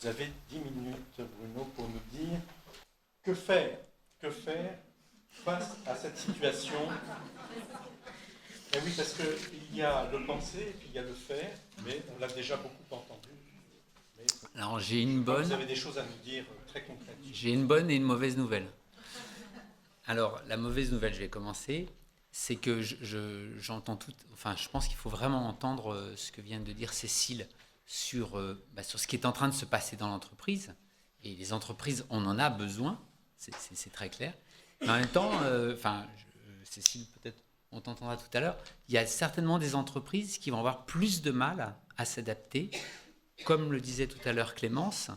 Vous avez 10 minutes, Bruno, pour nous dire que faire face à cette situation. Et oui, parce qu'il y a le penser et puis il y a le faire, mais on l'a déjà beaucoup entendu. Mais Alors vous avez des choses à nous dire très concrètes. J'ai une bonne et une mauvaise nouvelle. Alors la mauvaise nouvelle, je vais commencer, c'est que j'entends tout. Enfin, je pense qu'il faut vraiment entendre ce que vient de dire Cécile sur ce qui est en train de se passer dans l'entreprise. Et les entreprises, on en a besoin, c'est très clair. Mais en même temps, Cécile, peut-être, on t'entendra tout à l'heure, il y a certainement des entreprises qui vont avoir plus de mal à s'adapter. Comme le disait tout à l'heure Clémence,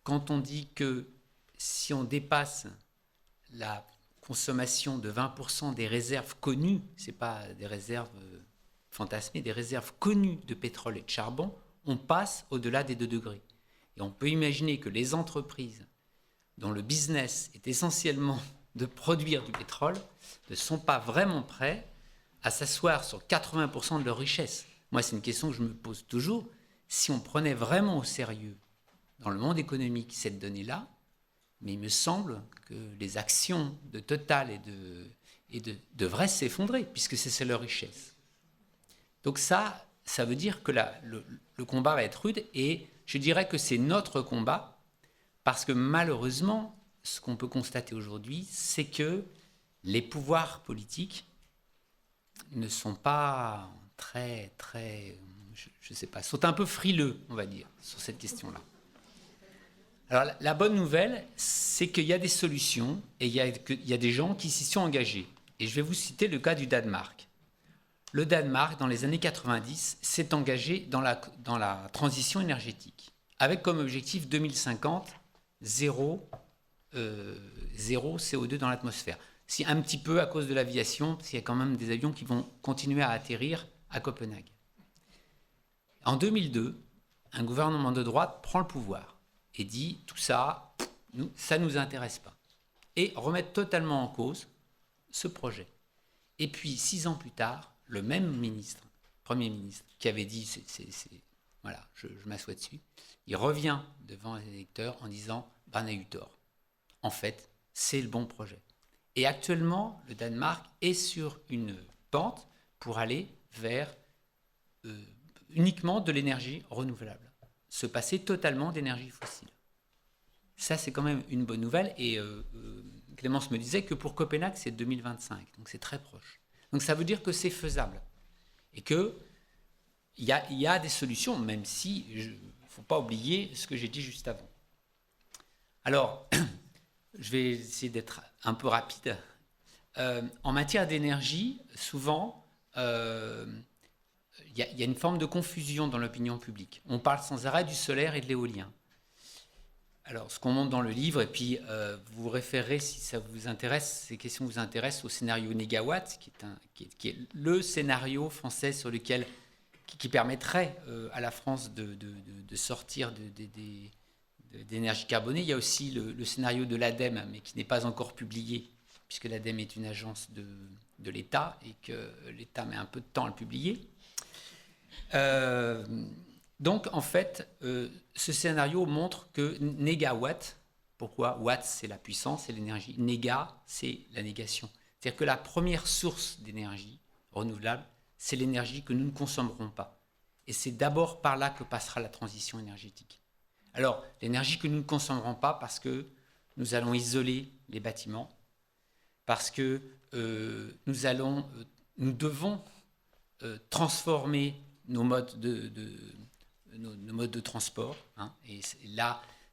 quand on dit que si on dépasse la consommation de 20% des réserves connues, ce n'est pas des réserves fantasmées, des réserves connues de pétrole et de charbon, on passe au-delà des 2 degrés. Et on peut imaginer que les entreprises dont le business est essentiellement de produire du pétrole ne sont pas vraiment prêts à s'asseoir sur 80% de leur richesse. Moi, c'est une question que je me pose toujours. Si on prenait vraiment au sérieux dans le monde économique cette donnée-là, mais il me semble que les actions de Total devraient s'effondrer, puisque c'est leur richesse. Donc ça veut dire que le combat va être rude, et je dirais que c'est notre combat, parce que malheureusement, ce qu'on peut constater aujourd'hui, c'est que les pouvoirs politiques ne sont pas très, je ne sais pas, sont un peu frileux, on va dire, sur cette question-là. Alors la bonne nouvelle, c'est qu'il y a des solutions et il y a des gens qui s'y sont engagés. Et je vais vous citer le cas du Danemark. Le Danemark, dans les années 90, s'est engagé dans la transition énergétique, avec comme objectif 2050, zéro CO2 dans l'atmosphère. C'est un petit peu à cause de l'aviation, parce qu'il y a quand même des avions qui vont continuer à atterrir à Copenhague. En 2002, un gouvernement de droite prend le pouvoir et dit tout ça, ça ne nous intéresse pas. Et remettre totalement en cause ce projet. Et puis, 6 ans plus tard, le même Premier ministre, qui avait dit voilà, je m'assois dessus, il revient devant les électeurs en disant on a eu tort. En fait, c'est le bon projet. Et actuellement, le Danemark est sur une pente pour aller vers uniquement de l'énergie renouvelable, se passer totalement d'énergie fossile. Ça, c'est quand même une bonne nouvelle. Et Clémence me disait que pour Copenhague, c'est 2025, donc c'est très proche. Donc ça veut dire que c'est faisable et qu'il y a des solutions, même si il ne faut pas oublier ce que j'ai dit juste avant. Alors, je vais essayer d'être un peu rapide. En matière d'énergie, souvent, il y a une forme de confusion dans l'opinion publique. On parle sans arrêt du solaire et de l'éolien. Alors, ce qu'on montre dans le livre, et puis vous vous référez, si ça vous intéresse, ces questions vous intéressent, au scénario Négawatt, qui est le scénario français sur lequel, qui permettrait à la France de sortir d'énergie carbonée. Il y a aussi le scénario de l'ADEME, mais qui n'est pas encore publié, puisque l'ADEME est une agence de l'État et que l'État met un peu de temps à le publier. Donc, en fait, ce scénario montre que négawatt, pourquoi watt, c'est la puissance, c'est l'énergie, néga, c'est la négation. C'est-à-dire que la première source d'énergie renouvelable, c'est l'énergie que nous ne consommerons pas. Et c'est d'abord par là que passera la transition énergétique. Alors, l'énergie que nous ne consommerons pas parce que nous allons isoler les bâtiments, parce que nous devons transformer nos modes de transport. Hein, et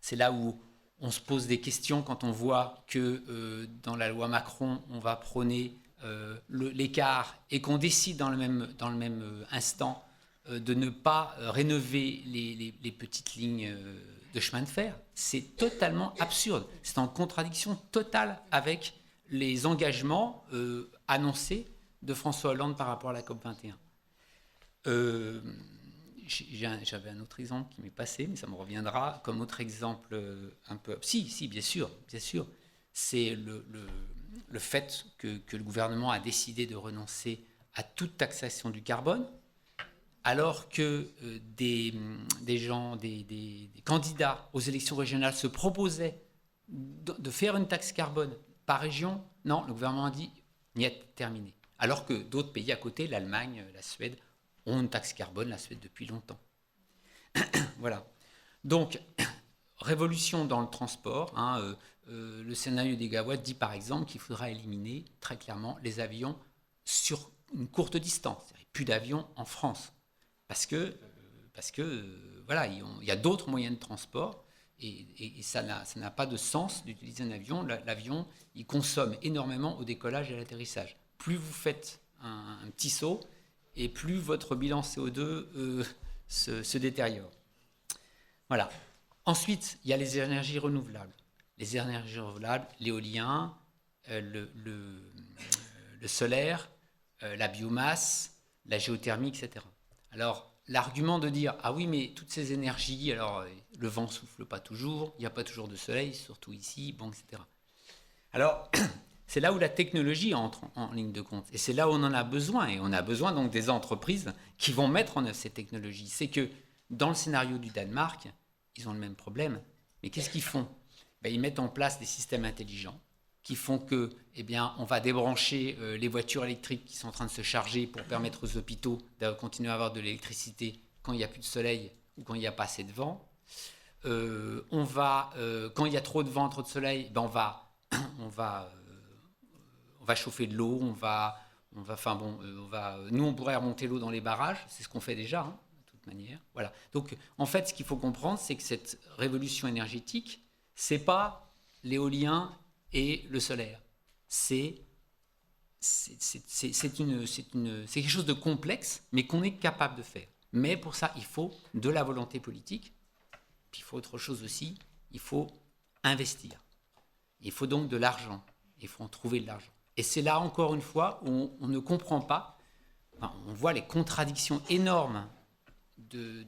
c'est là où on se pose des questions quand on voit que dans la loi Macron, on va prôner l'écart et qu'on décide dans le même instant de ne pas rénover les petites lignes de chemin de fer. C'est totalement absurde. C'est en contradiction totale avec les engagements annoncés de François Hollande par rapport à la COP21. J'avais un autre exemple qui m'est passé, mais ça me reviendra comme autre exemple un peu... Si, bien sûr. C'est le fait que le gouvernement a décidé de renoncer à toute taxation du carbone. alors que des candidats aux élections régionales se proposaient de faire une taxe carbone par région, non, le gouvernement a dit niet, terminé. Alors que d'autres pays à côté, l'Allemagne, la Suède, ont une taxe carbone, la Suède depuis longtemps. Voilà. Donc, révolution dans le transport. Le scénario des gigawatts dit par exemple qu'il faudra éliminer très clairement les avions sur une courte distance. C'est-à-dire plus d'avions en France. Parce que voilà, il y a d'autres moyens de transport et ça n'a pas de sens d'utiliser un avion. L'avion, il consomme énormément au décollage et à l'atterrissage. Plus vous faites un petit saut et plus votre bilan CO2 se détériore. Voilà. Ensuite, il y a les énergies renouvelables. Les énergies renouvelables, l'éolien, le solaire, la biomasse, la géothermie, etc. Alors, l'argument de dire « Ah oui, mais toutes ces énergies, alors le vent ne souffle pas toujours, il n'y a pas toujours de soleil, surtout ici, bon, etc. » Alors, c'est là où la technologie entre en ligne de compte. Et c'est là où on en a besoin. Et on a besoin donc des entreprises qui vont mettre en œuvre ces technologies. C'est que dans le scénario du Danemark, ils ont le même problème. Mais qu'est-ce qu'ils font ? Ils mettent en place des systèmes intelligents qui font que, on va débrancher les voitures électriques qui sont en train de se charger pour permettre aux hôpitaux de continuer à avoir de l'électricité quand il n'y a plus de soleil ou quand il n'y a pas assez de vent. Quand il y a trop de vent, trop de soleil, on va chauffer de l'eau, nous on pourrait remonter l'eau dans les barrages, c'est ce qu'on fait déjà, de toute manière. Voilà. Donc en fait, ce qu'il faut comprendre, c'est que cette révolution énergétique, c'est pas l'éolien et le solaire. C'est quelque chose de complexe, mais qu'on est capable de faire. Mais pour ça, il faut de la volonté politique. Puis il faut autre chose aussi, il faut investir. Il faut donc de l'argent. Il faut en trouver de l'argent. Et c'est là, encore une fois, où on ne comprend pas, on voit les contradictions énormes du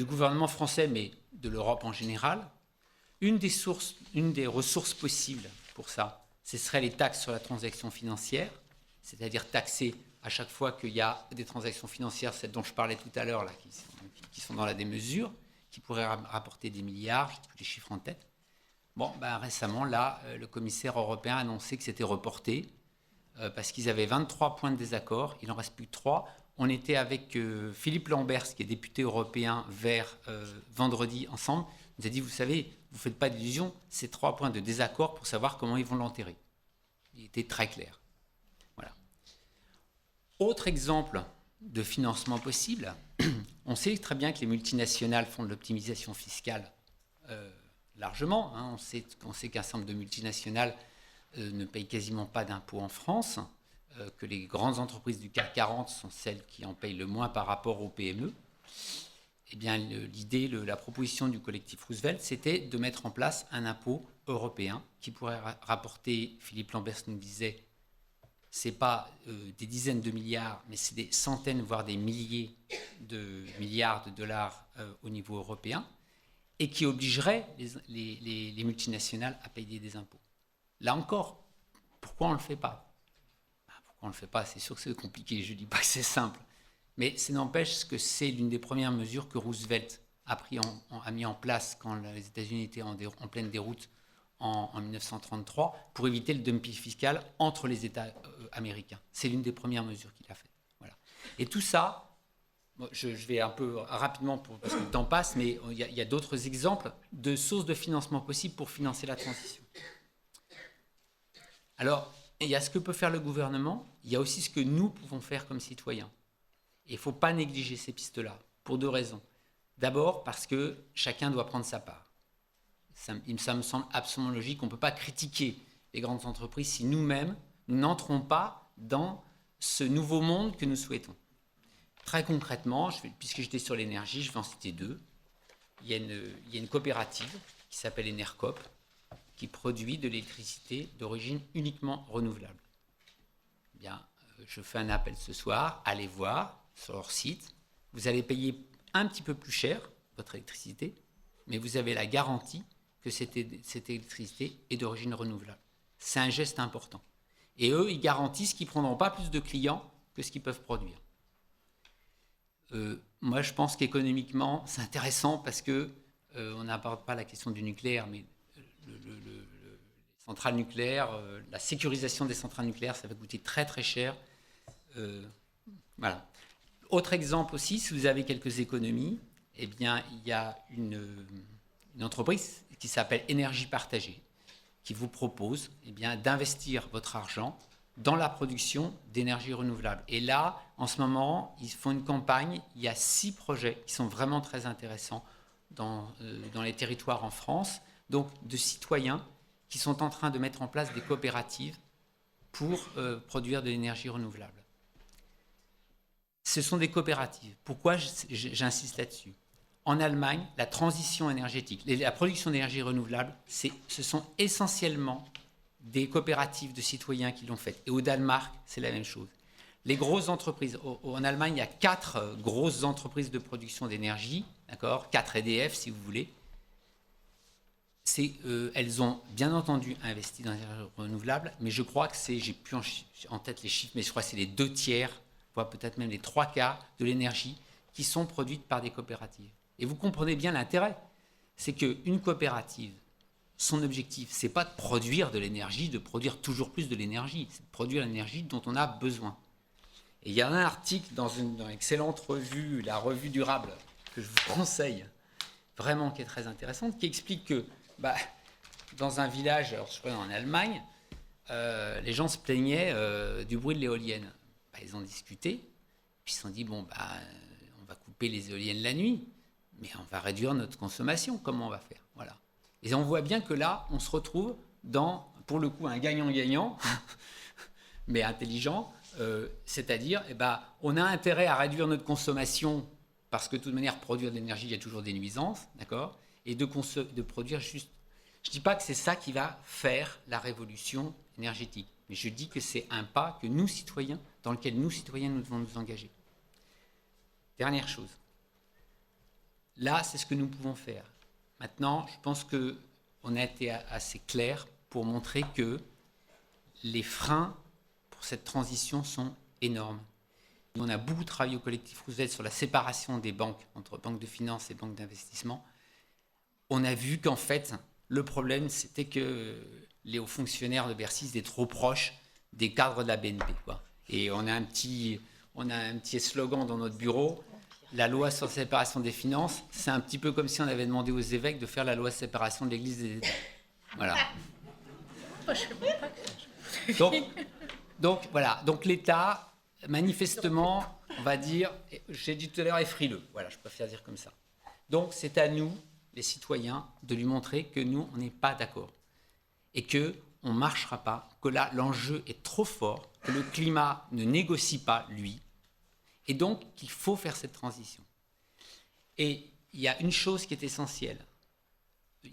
gouvernement français, mais de l'Europe en général. Une des ressources possibles pour ça, ce serait les taxes sur la transaction financière, c'est-à-dire taxer à chaque fois qu'il y a des transactions financières, celles dont je parlais tout à l'heure, là, qui sont dans la démesure, qui pourraient rapporter des milliards, je n'ai plus les chiffres en tête. Récemment, là, le commissaire européen a annoncé que c'était reporté parce qu'ils avaient 23 points de désaccord. Il n'en reste plus que 3. On était avec Philippe Lamberts, qui est député européen vert, vendredi ensemble. Il nous a dit, vous savez, vous ne faites pas d'illusions, c'est 3 points de désaccord pour savoir comment ils vont l'enterrer. Il était très clair. Voilà. Autre exemple de financement possible, on sait très bien que les multinationales font de l'optimisation fiscale largement. On sait qu'un certain nombre de multinationales ne payent quasiment pas d'impôts en France, que les grandes entreprises du CAC 40 sont celles qui en payent le moins par rapport aux PME. L'idée, la proposition du collectif Roosevelt, c'était de mettre en place un impôt européen qui pourrait rapporter, Philippe Lamberts nous disait, c'est pas des dizaines de milliards, mais c'est des centaines, voire des milliers de milliards de dollars au niveau européen, et qui obligerait les multinationales à payer des impôts. Là encore, pourquoi on ne le fait pas ? Pourquoi on ne le fait pas ? C'est sûr que c'est compliqué, je ne dis pas que c'est simple. Mais ça n'empêche que c'est l'une des premières mesures que Roosevelt a mis en place quand les États-Unis étaient en pleine déroute en 1933 pour éviter le dumping fiscal entre les États américains. C'est l'une des premières mesures qu'il a faites. Voilà. Et tout ça, je vais un peu rapidement parce que le temps passe, mais il y a d'autres exemples de sources de financement possibles pour financer la transition. Alors, il y a ce que peut faire le gouvernement, il y a aussi ce que nous pouvons faire comme citoyens. Et il ne faut pas négliger ces pistes-là, pour 2 raisons. D'abord, parce que chacun doit prendre sa part. Ça me semble absolument logique. On ne peut pas critiquer les grandes entreprises si nous-mêmes, nous n'entrons pas dans ce nouveau monde que nous souhaitons. Très concrètement, puisque j'étais sur l'énergie, je vais en citer 2. Il y a une coopérative qui s'appelle Enercop, qui produit de l'électricité d'origine uniquement renouvelable. Je fais un appel ce soir, allez voir sur leur site. Vous allez payer un petit peu plus cher votre électricité, mais vous avez la garantie que cette électricité est d'origine renouvelable. C'est un geste important. Et eux, ils garantissent qu'ils ne prendront pas plus de clients que ce qu'ils peuvent produire. Moi, je pense qu'économiquement, c'est intéressant parce que on n'aborde pas la question du nucléaire, mais les centrales nucléaires, la sécurisation des centrales nucléaires, ça va coûter très très cher. Voilà. Autre exemple aussi, si vous avez quelques économies, eh bien, il y a une entreprise qui s'appelle Énergie Partagée, qui vous propose eh bien, d'investir votre argent dans la production d'énergie renouvelable. Et là, en ce moment, ils font une campagne. Il y a 6 projets qui sont vraiment très intéressants dans les territoires en France, donc de citoyens qui sont en train de mettre en place des coopératives pour produire de l'énergie renouvelable. Ce sont des coopératives. Pourquoi j'insiste là-dessus ? En Allemagne, la transition énergétique, la production d'énergie renouvelable, ce sont essentiellement des coopératives de citoyens qui l'ont fait. Et au Danemark, c'est la même chose. Les grosses entreprises, en Allemagne, il y a 4 grosses entreprises de production d'énergie, d'accord, 4 EDF si vous voulez. Elles ont bien entendu investi dans l'énergie renouvelable, mais je crois que j'ai plus en tête les chiffres, mais je crois que c'est les 2/3, voire peut-être même les 3/4 de l'énergie qui sont produites par des coopératives. Et vous comprenez bien l'intérêt, c'est qu'une coopérative, son objectif, ce n'est pas de produire de l'énergie, de produire toujours plus de l'énergie, c'est de produire l'énergie dont on a besoin. Et il y a un article dans une excellente revue, la revue Durable, que je vous conseille, vraiment qui est très intéressante, qui explique que dans un village, alors je crois en Allemagne, les gens se plaignaient du bruit de l'éolienne. Ils ont discuté, puis ils se sont dit, on va couper les éoliennes la nuit, mais on va réduire notre consommation. Comment on va faire ? Voilà. Et on voit bien que là, on se retrouve dans, pour le coup, un gagnant-gagnant, mais intelligent, c'est-à-dire, on a intérêt à réduire notre consommation, parce que de toute manière, produire de l'énergie, il y a toujours des nuisances, d'accord ? Et de produire juste... Je ne dis pas que c'est ça qui va faire la révolution énergétique, mais je dis que c'est un pas que nous, citoyens, dans lequel nous, citoyens, nous devons nous engager. Dernière chose. Là, c'est ce que nous pouvons faire. Maintenant, je pense qu'on a été assez clair pour montrer que les freins pour cette transition sont énormes. On a beaucoup travaillé au collectif Roosevelt sur la séparation des banques, entre banques de finance et banques d'investissement. On a vu qu'en fait, le problème, c'était que les hauts fonctionnaires de Bercy étaient trop proches des cadres de la BNP, quoi. Et on a un petit slogan dans notre bureau. La loi sur la séparation des finances, c'est un petit peu comme si on avait demandé aux évêques de faire la loi de séparation de l'Église et des États. Voilà. Donc voilà. Donc l'État, manifestement, on va dire, j'ai dit tout à l'heure, est frileux. Voilà, je préfère dire comme ça. Donc c'est à nous, les citoyens, de lui montrer que nous, on n'est pas d'accord. Et qu'on ne marchera pas, que là, l'enjeu est trop fort, que le climat ne négocie pas, lui. Et donc, qu'il faut faire cette transition. Et il y a une chose qui est essentielle.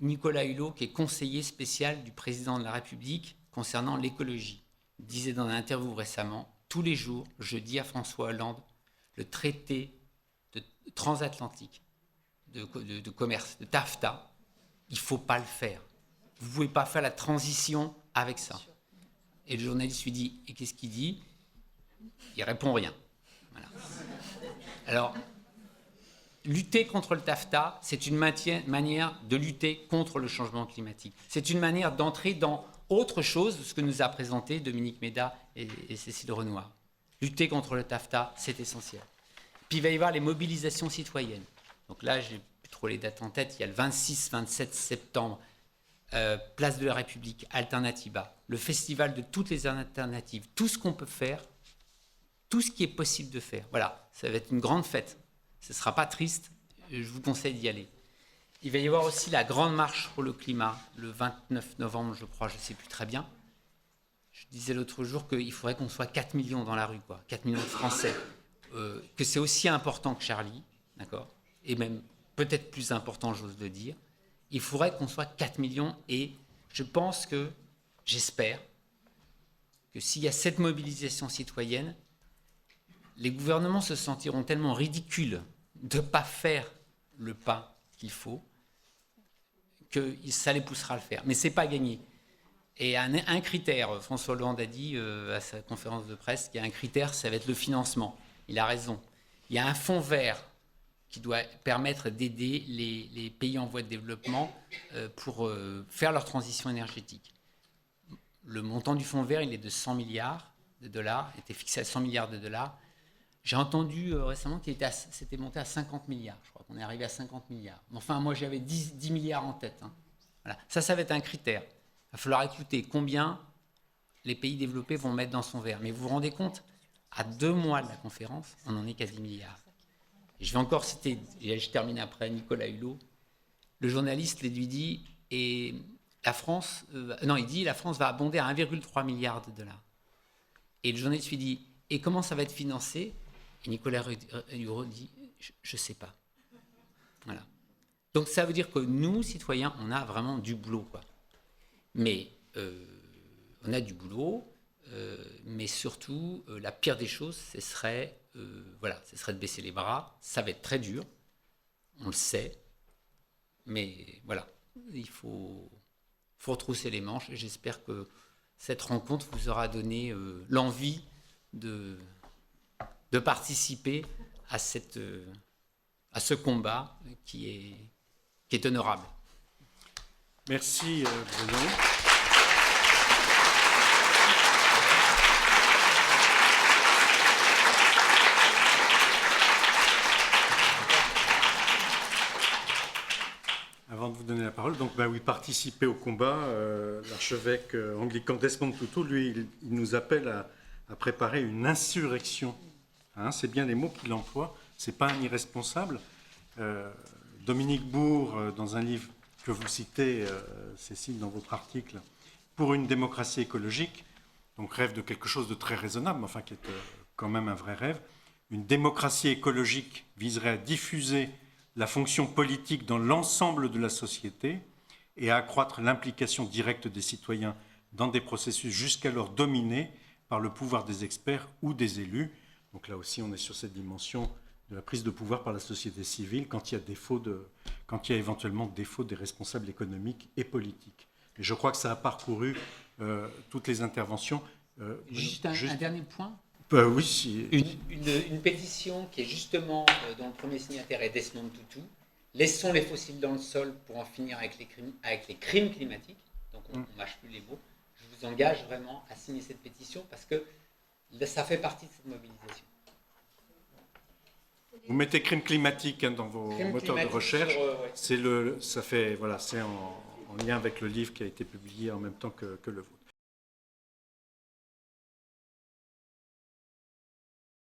Nicolas Hulot, qui est conseiller spécial du président de la République concernant l'écologie, disait dans une interview récemment, tous les jours, je dis à François Hollande, le traité transatlantique de commerce, de TAFTA, il ne faut pas le faire. Vous ne pouvez pas faire la transition avec ça. Et le journaliste lui dit, et qu'est-ce qu'il dit ? Il ne répond rien. Voilà. Alors, lutter contre le TAFTA, c'est une manière de lutter contre le changement climatique. C'est une manière d'entrer dans autre chose, ce que nous a présenté Dominique Méda et Cécile Renoir. Lutter contre le TAFTA, c'est essentiel. Puis il va y avoir les mobilisations citoyennes. Donc là, je n'ai plus trop les dates en tête. Il y a le 26-27 septembre, Place de la République, Alternativa, le festival de toutes les alternatives, tout ce qu'on peut faire, tout ce qui est possible de faire. Voilà, ça va être une grande fête. Ce ne sera pas triste, je vous conseille d'y aller. Il va y avoir aussi la grande marche pour le climat, le 29 novembre, je crois, je ne sais plus très bien. Je disais l'autre jour qu'il faudrait qu'on soit 4 millions dans la rue, quoi, 4 millions de Français. Que c'est aussi important que Charlie, d'accord ? Et même peut-être plus important, j'ose le dire. Il faudrait qu'on soit 4 millions et je pense que, j'espère, que s'il y a cette mobilisation citoyenne, les gouvernements se sentiront tellement ridicules de ne pas faire le pas qu'il faut que ça les poussera à le faire. Mais ce n'est pas gagné. Et un critère, François Hollande a dit à sa conférence de presse qu'il y a un critère, ça va être le financement. Il a raison. Il y a un fonds vert qui doit permettre d'aider les pays en voie de développement pour faire leur transition énergétique. Le montant du fonds vert, il est de 100 milliards de dollars, était fixé à 100 milliards de dollars. J'ai entendu récemment qu'il c'était monté à 50 milliards. Je crois qu'on est arrivé à 50 milliards. Enfin, moi, j'avais 10 milliards en tête. Hein. Voilà. Ça va être un critère. Il va falloir écouter combien les pays développés vont mettre dans son verre. Mais vous vous rendez compte, à 2 mois de la conférence, on en est qu'à 10 milliards. Et je vais encore citer, et je termine après, Nicolas Hulot. Le journaliste lui dit, et la France, il dit, la France va abonder à 1,3 milliard de dollars. Et le journaliste lui dit, et comment ça va être financé? Et Nicolas Hulot dit, je ne sais pas. Voilà. Donc ça veut dire que nous, citoyens, on a vraiment du boulot, quoi. Mais on a du boulot, mais surtout, la pire des choses, ce serait de baisser les bras. Ça va être très dur, on le sait, mais voilà, il faut retrousser les manches. Et j'espère que cette rencontre vous aura donné l'envie de participer à ce combat qui est honorable. Merci Bruno. Avant de vous donner la parole, donc oui, participer au combat, l'archevêque anglican Desmond Tutu, lui, il nous appelle à préparer une insurrection. Hein, c'est bien les mots qu'il emploie, c'est pas un irresponsable. Dominique Bourg, dans un livre que vous citez, Cécile, dans votre article, pour une démocratie écologique, donc rêve de quelque chose de très raisonnable, mais enfin qui est quand même un vrai rêve. Une démocratie écologique viserait à diffuser la fonction politique dans l'ensemble de la société et à accroître l'implication directe des citoyens dans des processus jusqu'alors dominés par le pouvoir des experts ou des élus. Donc là aussi, on est sur cette dimension de la prise de pouvoir par la société civile quand il y a éventuellement défaut des responsables économiques et politiques. Et je crois que ça a parcouru toutes les interventions. Juste un dernier point. Oui, si. Une pétition qui est justement dont le premier signataire est Desmond Tutu. Laissons les fossiles dans le sol pour en finir avec les crimes climatiques. Donc on ne mâche plus les mots. Je vous engage vraiment à signer cette pétition parce que ça fait partie de cette mobilisation. Vous mettez crime climatique dans vos moteurs de recherche. C'est en lien avec le livre qui a été publié en même temps que le vôtre.